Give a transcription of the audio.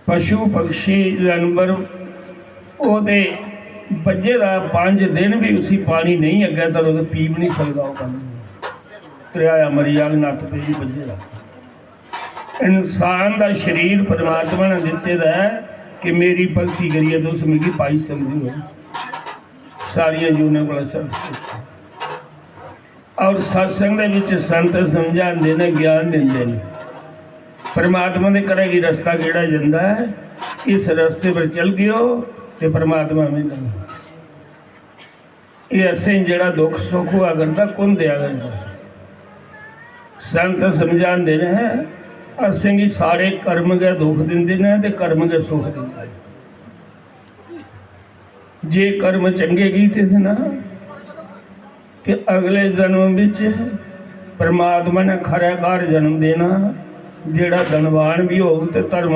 पशु पक्षी जानवर ओदे बज्जे का 5 दिन भी उसी पानी नहीं अगे तो पी भी नहीं सकता। वो पानी त्रिया मरी जाग नत्थ पे भी बज्जे का। इंसान का शरीर परमात्मा ने दिते दा है कि मेरी भगती करिए तो उस मिगी पाई सकती हो सारिया जूने को सब। और सत्संग के संत समझाते ने ज्ञान देंगे ने परमात्मा ने करेगी रस्ता केड़ा जाता है इस रस्ते पर चल गयो तो परमात्मा मिलेगा। ये असें जड़ा दुख सुख हुआ करता कौन दिया करता। संत समझाते हैं असें की सारे कर्म के दुख देंगे ने ते कर्म के सुख देंगे। जे कर्म चंगे कीते थे ना कि अगले जन्म विच परमात्मा ने खरा घर जन्म देना जेड़ा धनवान भी हो ते धर्मा